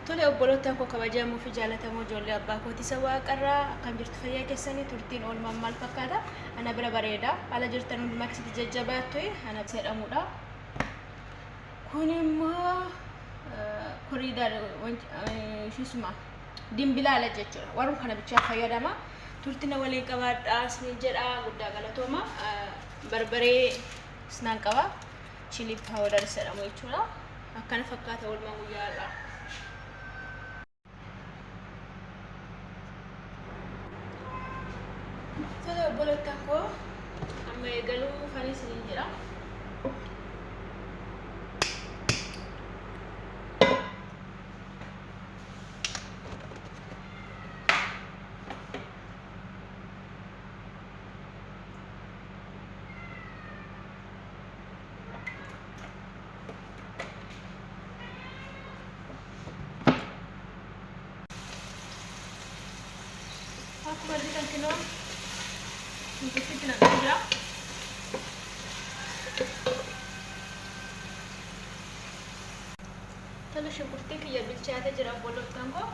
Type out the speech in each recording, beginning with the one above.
Tole obboloota koo kabajamoo fi jaallatamoo ijoollee abbaa kootii sawaa qarraa akkam jirtu fayyaa keessanii turtiin oolmaan maal fakkaata ana bira bareeda ala jirtan hundumaa keessatti jajjabaattu ana jedhamudha. Kun immoo koriidaar shisuma dimbilaala jechuudha. Warreen kana bichaa fayyadama. Turtina waliin qabaadhaa isin jedha guddaa galatooma. Barbaree isnaan qaba. Chili powder jedhamu jechuudha. Akkana fakkaata oolmaan guyyaadha. Tole obboloota koo amma eegaluu fanii isin jedha. Aku balikan kilo. Untuk kita nak kerja. Kalau seperti kia bicara jera bolot tangko.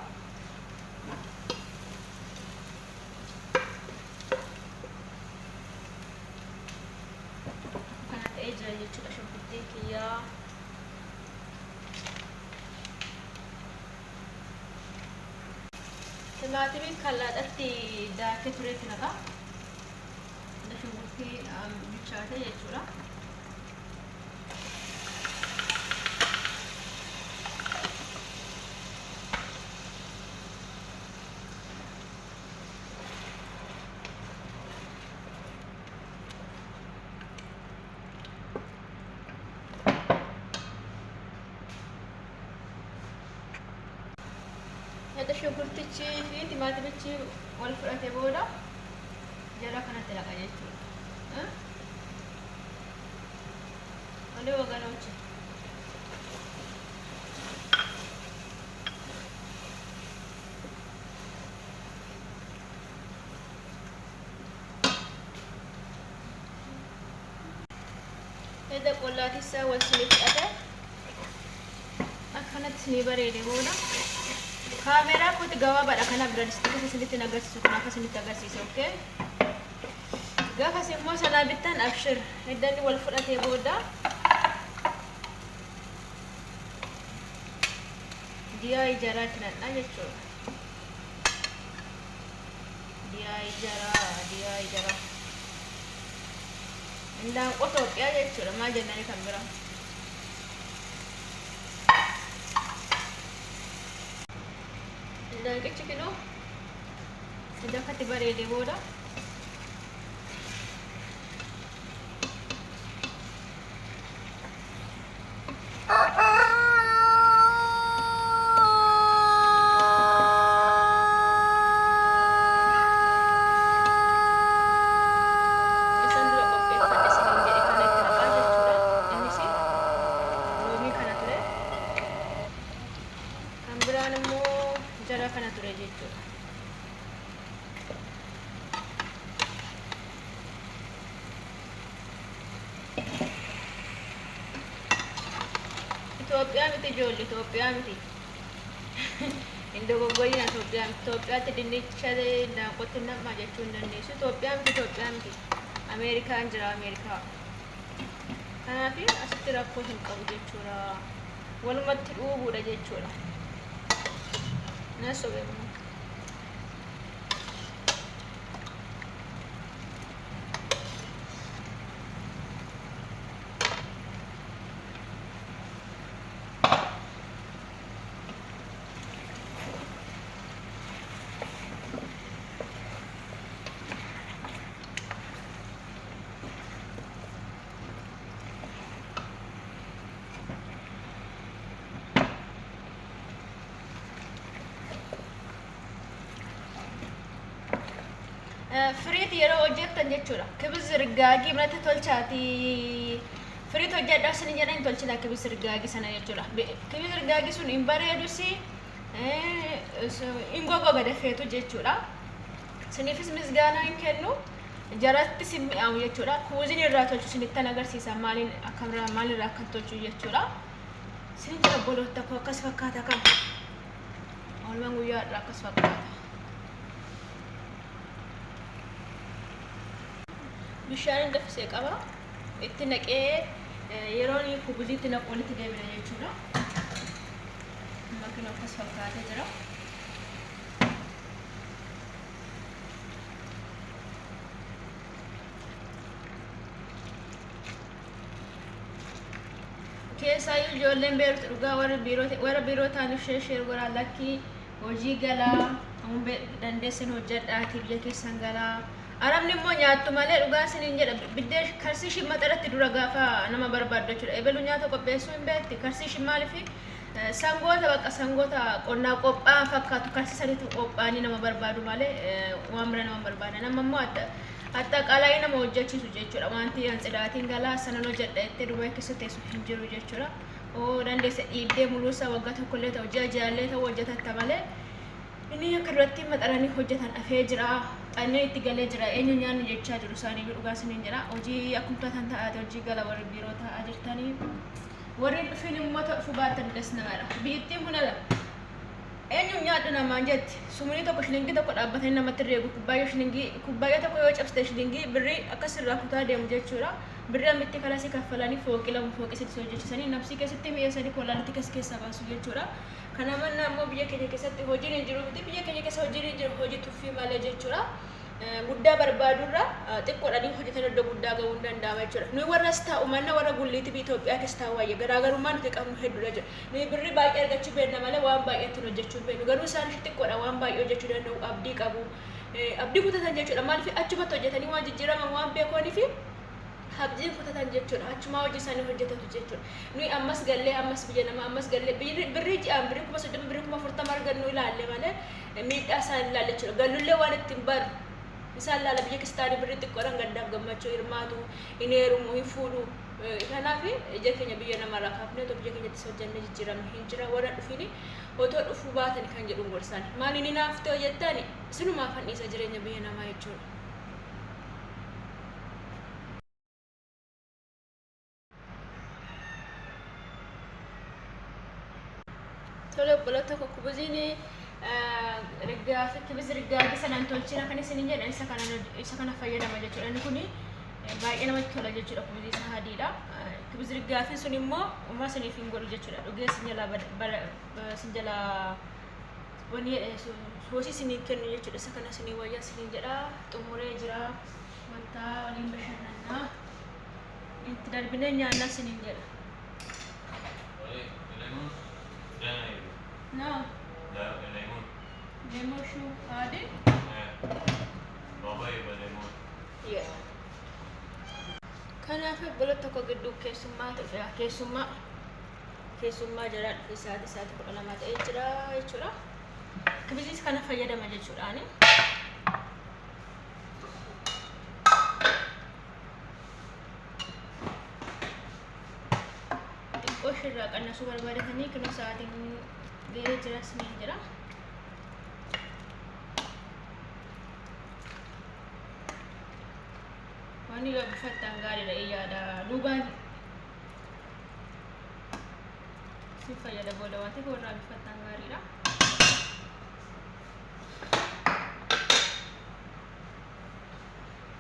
Karena aja je cuba seperti kia. Timati kalau ada dah keturunan kita. Seperti bicara ya curah. Ada seperti ciri timati bici wal frate boda. Jara kana telaga jechuudha. Malee wagana uchi. Eda qollati isaa wal silifadha. Akkanatti sini bareede boona. Kaameraa kooti gabaabadha kana bira distii sinitti agarsiisu kun akka sinitti agarsiisa okay. Gaafa simmoo sanaa bittan abshir heddani wal fudhatee booda diyaa ijaaraatti nadhaa jechuudha. Diyaa ijaara. Indaan Itoophiyaa jechuudha maal jennani kan biraa. Indaan qichi kinoo iddakatti bareedee booda jara kana ture jechuudha. Itoophiyaa miti ijoollee Itoophiyaa miti. Indo goggoyina Itoophiyaatti dinnicha daanqotti nama jechuun dandeessu. Itoophiyaa miti. Ameerikaan jira Ameerikaa. Kanaaf asitti rakkoo hin qabu jechuudha. Walumatti dhuubuudha jechuudha. Naso vemos. Friit yeroo hojjettan jechuudha. Kibis rigaagii biratti tolchaati. Friit hojjedhaa isin jedhan tolchina kibis rigaagii sana jechuudha. Kibis rigaagii sun hin bareedus hin gogoga dafeetu jechuudha. Siniifis misgaanaa hin kennu. Jaratti sin mi'aawu jechuudha. Kuuziin irraa tolchu sinittan agarsiisa maalirraa akka tolchu jechuudha. Sin jira boloota koo akkas fakkaata kan. Oolmaan guyyaa har'aa akkas fakkaata. Bishaan dafisee qaba. Itti naqee yeroo inni kubuziitti naqu walitti deebina jechuudha. Makiin akkas fakkaatee jira. Keessaa ijoolleen beeruutu dhugaa warra biroo taaniif ishee goraa lakkii hojii galaa dandeessin hojjedhaati biyya keessan galaa. Arabni immoo nyaattu malee dhugaa isiniin jedha biddeen karsii shimmaxa irratti dura gaafa nama barbaaddu jechuudha. Eebelu nyaata qopheessuu hin beekti. Karsii shimmaaliif sangoota bakka sangoota qonnaa qophaa'an fakkaatu karsii saniitu qophaa'anii nama barbaadu malee waan bira nama barbaada. Nama immoo attaaqaalaa nama hojjechiisu jechuudha. Wanti ancidaatiin galaa sanan hojjedha jettee Dubaay keessa teessu hin jiru jechuudha. Oo dandeessa dhiibdee muluusaa waggaa tokkollee ta'u ji'a jaallee ta'u hojjetatta malee inni akka duratti maxaranii hojjetan afee jira. Qannee itti galee jira. Eenyu nyaanni jechaa jiru isaanii dhugaa isiniin jira. Hojii akkumtaa tan ta'aate hojii gala warri biroo ta'aa jirtanii warri dhufin uummata dhufu baatan das namadha. Biyyattiin kun ala eenyu nyaadhu namaan jetti sumuni tokko shilingii tokko dhaabbatanii namatti reegu kubbaayyaa tokko yoo cabsite shilingii birrii akkas irraa kutaa deemu jechuudha. Birrii amitti kalasii kaffalanii fooqii lama fooqii sadii hojjechiisanii nafsii keessatti mi'eessanii koolaanatti keessa baasu jechuudha. Kana manna ammoo biyya keenya keessatti hojiin hin jiru miti biyya keenya keessa hojiin hin jiru hojii tuffii malee jechuudha. Guddaa barbaadurra xiqqoodhaan hojjetan iddoo guddaa gahuu hin danda'ama jechuudha. Nuyi warras taa'u manna warra gulliitii biyya Itoophiyaa keessa taa'u waayee garaagarummaa nuti qabnu hedduudha jechuudha. Nuyi birrii baay'ee argachuu beekna malee waan baay'ee ittiin hojjechuu hin beeknu. Garuu isaan xiqqoodha waan baay'ee hojjechuu danda'u abdii qabu. Abdii kutatan jechuudha. Maaliif achumatti hojjetanii waan jijjiiraman waan beekoniif abdiin kutatan jechuudha. Achuma hojii isaanii hojjetatu jechuudha. Nuyi ammas gallee ammas biyya nama ammas gallee birrii ji'aan birrii 30 birrii 40 argannu ilaalle malee miidhaa isaan ilaalle jechuudha. Gallullee waan ittiin baru isaan laala biyya kiristaanii birrii xiqqoodhaan gaddaaf gammachuu hirmaatu hin heerumu hin fuudhu. Kanaaf ija keenya biyya namarraa kaafnee otoo biyya keenyattis hojjennee jijjiiramne hin jira. Warra dhufini otoo dhufuu baatan kan jedhu gorsaan maal inni naaf ta'u jettaan sinumaaf hanniisa jireenya biyya namaa jechuudha. Tole obboloota kubbuzini rigaafi kibis rigaafi sanaan tolchina kan isin jedhan isa kana fayyadama jechuudha. Inni kuni baay'ee namatti tola jechuudha. Kubbuzii isa hadiidha. Kibis rigaafi sun immoo uumaa saniif hin godhu jechuudha. Dhugee sin jala wani soosii siniin kennu jechuudha. Isa kana sinii wayyaa siniin jedha. Xumuree jira wanta waliin bashannanaa itti darbinee nyaannaa siniin jedha. No. لا ليمون. ليمون شو هذه؟ بابا يبغى ليمون. Yeah. كان في بلد تكو قدو كيسوما جراد في ساعات كل ما تأجرا كبزيس كان فيدا ما جتشوراني. Koshirra kan nasu barbaadanii kilo sa'aatiin gahee jira siniin jira. Waan yoo bifattaan gaariidha yaada dhugaan si fayyada booda waan ta'eef warraa bifattaan gaariidha.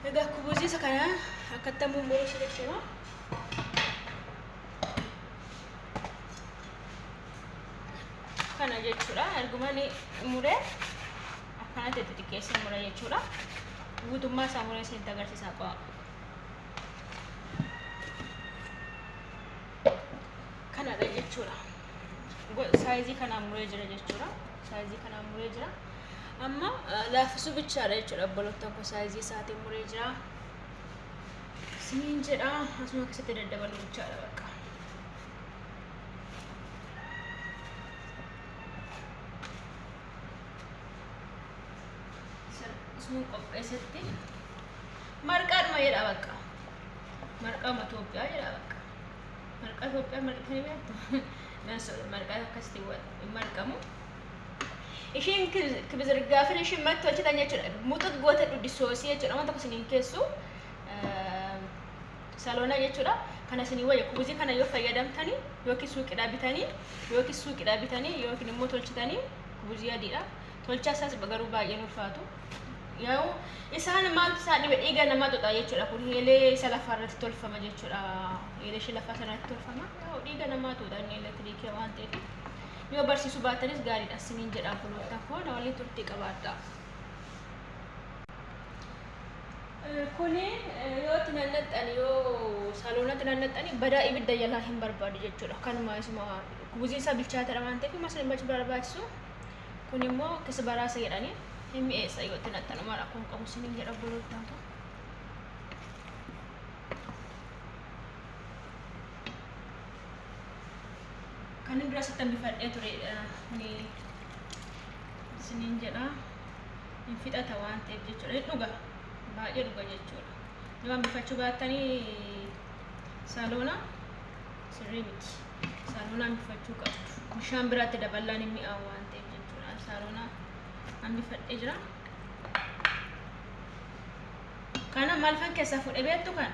Egaa kubbuzii isa kana akkatti mummuruu si jechuudha. Kana jechuudha. Argumaan muree akkanatti xixiqqeessee muree jechuudha. Guutummaa isaa muree isinitti agarsiisaa qo'a. Kanadha jechuudha. Saayizii kanaan muree jira jechuudha. Saayizii kanaan muree jira. Amma laaffisuu bichaadha jechuudha. Obboloota tokko saayizii isaatiin muree jira. Siniin jedha. Asuma keessatti daddabaluu bichaadha bakka. Sun qopheessatti marqaadhuma jedha bakka. Marqaama Itoophiyaa jedha bakka. Marqaa Itoophiyaa marqatanii beektu. Marqaa akkasitti marqamu. Ishiin kibizirgaafin ishiin matti hojjetan jechuudha. Muxut goota dhudhi soosii jechuudha. Wanta isiniin keessu saloona jechuudha. Kana isinii wayya kubbuzii kana yoo fayyadamtanii yookiin suuqidhaa bitanii yookiin immoo tolchitanii kubuzii adiidha. Tolchaa isaas garuu baay'ee ulfaatu. Yoo isaan maaltu isaanii dhiiga namaa xuxa jechuudha. Kun eelee isa lafarratti tolfama jechuudha. Eelee ishee lafa sanatti tolfama. Yoo dhiiga namaa xuxa inni elektiriikii waan ta'eef. Yoo barsiisuu baatanis gaariidha isiniin jedha buloota foon waliin turtii qabaadha. Kuni yoo tinannaxxan yoo saaloonatti nannaxxani badaa ibidda jalaa hin barbaadu jechuudha. Kanuma isuma kubuzii isaa bilchaataadha waan ta'eef mas hin barbaachisu. Kun immoo keessa baraasa jedhanii hin mi'eessa yoo tinannaxxan mara kun qabu isiniin jedha buloota. Kan inni dura sittan bifadhee ture ni isiniin jedha hin fixata waan ta'eef jechuudha. Dhuga baay'ee dhuga jechuudha. Nama bifachuu baattanii saaloona sirrii miti. Saaloonaan bifachuu qabdu. Bishaan biraatti dabalaan hin mi'aawu waan ta'eef jechuudha. Saaloona an bifadhee jira. Kana maal fan keessaa fuudhee beektu kan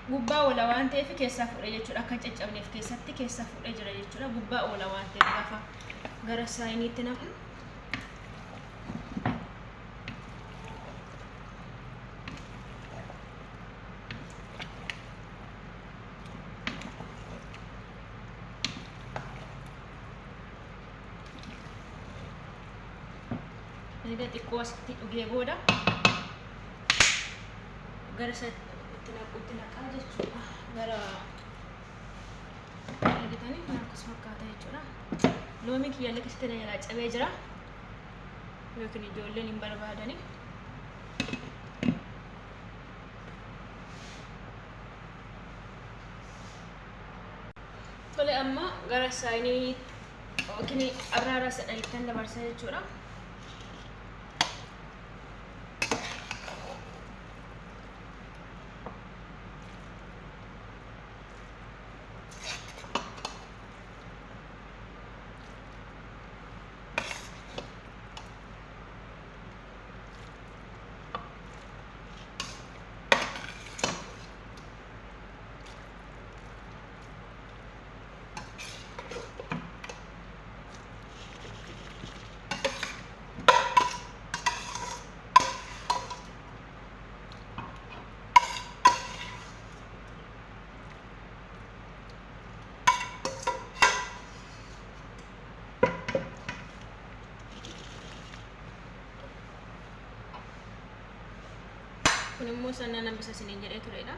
gubbaa oola waan ta'eef keessaa fuudhee jechuudha. Akka caccabneef keessatti keessaa fuudhee jira jechuudha. Gubbaa oola waan ta'eef gaafa gara saayiniitti naqu. Ini xiqqoo asitti dhugee booda gara itti naqaa jechuudha. Gara argitanii kan akkas fakkaata jechuudha. Loomii kiyyaallee keessatti na jalaa cabee jira. Yookiin ijoolleen hin barbaadani. Tole amma gara saayinii yookiin abraara sadalittan dabarsa jechuudha. Kun immoo sannan nambisa isiniin jedhee turedha.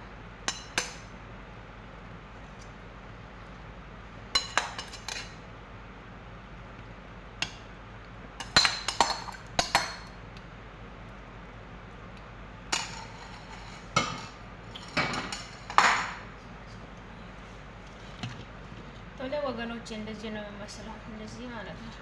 Tole waganoቼ እንደዚህ ነው የሚመስለው እንደዚህ ማለት ነው።